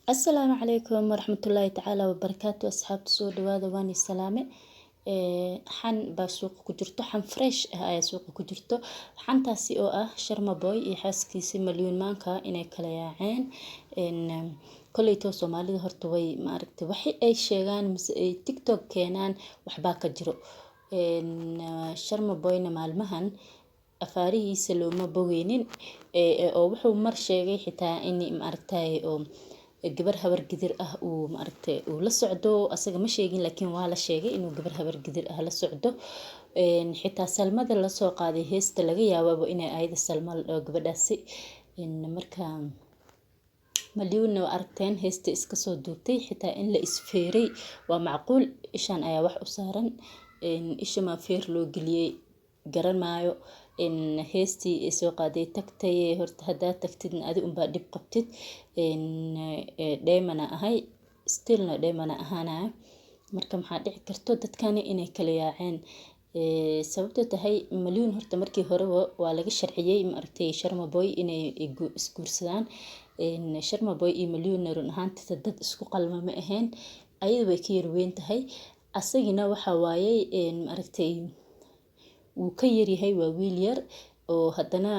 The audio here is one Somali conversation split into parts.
السلام عليكم ورحمة الله تعالى وبركاته. أصحاب سود وهذا واني السلامة. حن بسوق كجرتو حن فريش هاي سوق كجرتو حن تاسي او شرما بوي يحس كيسي مليون مانكا إني كلياعين إن كليتو سومالي هرتوي ما أركت وحي أي شيغان مس أي تيك توك كينان وحباك جرو إن شرما بوينا مالمهن أفاريه سلوما بوينين أو وحو مر شيغي حتى إني ما أركتاي أو gabar habar gidir ah uu maaragtay uu la socdo asaga ma sheegin laakiin waa la sheegay inuu gabar habar gidir ah la socdo xitaa salmada la soo qaaday heesta laga yaabo inay ayda salmal gabadhaasi marka malyuuna aragteen heesta iska soo duubtay xitaa in la isfeeray waa macquul ishaan ayaa wax u saaran isha ma feer loo geliyay garan maayo in heestii soo qaaday tagtay horta hadaa tagtidna adi unbaa dhib qabtid dheemana ahay stillna dheemana ahaana marka maxaa dhici karto dadkani inay kala yaaceen sababta tahay malyuun horta markii hore waa laga sharciyay ma aragtay sharma boy inay isguursadaan sharma boy iyo malyuun run ahaantii dad isku qalma ma ahayn ayadu way ka yar weyn tahay asagina waxa waayay ma aragtay wuu ka yaryahay waa wiil yar oo haddana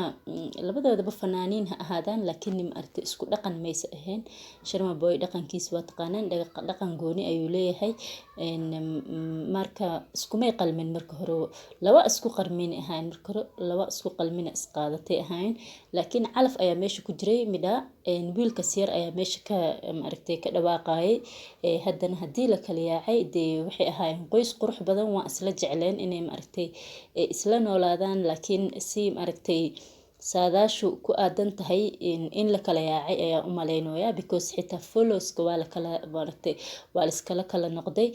labadoodaba fanaaniin ha ahaadaan laakiin ma aragtay isku dhaqan maysa ahayn sharma boy dhaqankiisa waa taqaanaan dhaqan gooni ayuu leeyahay marka iskumay qalmin marka hore laba isku qarmin ahayn marka hore laba isku qalmin isqaadatay ahayn laakiin calaf ayaa meesha ku jiray midha wiilkaas yar ayaa meesha ka ma aragtay ka dhawaaqayay haddana haddii la kala yaacay dee waxay ahaayeen qoys qurux badan waa isla jecleen inay ma aragtay isla noolaadaan laakiin si ma aragtay saadaashu ku aadan tahay in la kala yaacay ayaa u maleynaya because xitaa followska waa la kala maaragtay waa la iskala kala noqday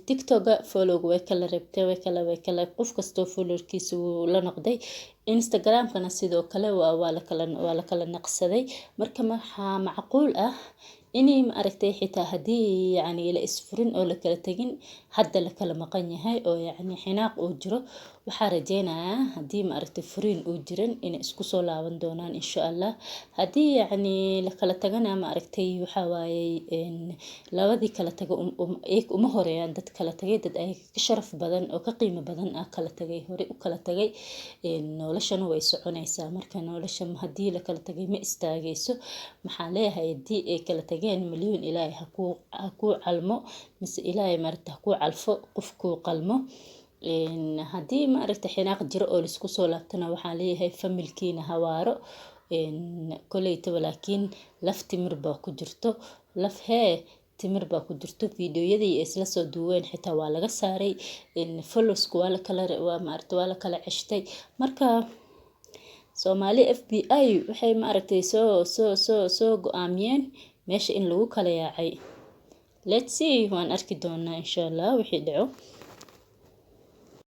TikTok follow way kala reebtay way kala qof kasto followerkiisa uu la noqday Instagram-kana sidoo kale waa la kala naqsaday marka maxaa macquul ah inay ma aragtay xitaa hadii yani la isfurin oo la kala tagin hadda la kala maqan yahay oo yani xinaaq uu jiro waxa rajeynayaa hadii ma aragtay furin uu jirin in isku soo laaban doonaan insha Allah hadii yani la kala tagana ma aragtay waxa waayay labadii kala tago uma horeeyaan dad kala tagay dad ay ka sharaf badan oo ka qiimo badan ah kala tagay hore u kala tagay noloshana way soconaysaa marka nolosha hadii la kala tagay ma istaagayso maxaa leeyahay hadii ay kala tageen malyuun ilaahay ha ku calmo mise ilaahay marta ha ku calfo qofku qalmo hadii ma aragtay xinaaq jiro oo isku soo laabtana waxaa leeyahay familkiina hawaaro kolleyta laakiin laf timir baa ku jirto laf timir baa ku jirto fiidiyoyadii isla soo duween xitaa waa laga saaray follows waa la kala ceshtay marka Soomaali FBI waxay ma aragtay soo go'aamiyeen meesha in lagu kala yaacay let's see waan arki doonaa insha Allah wixii dhaco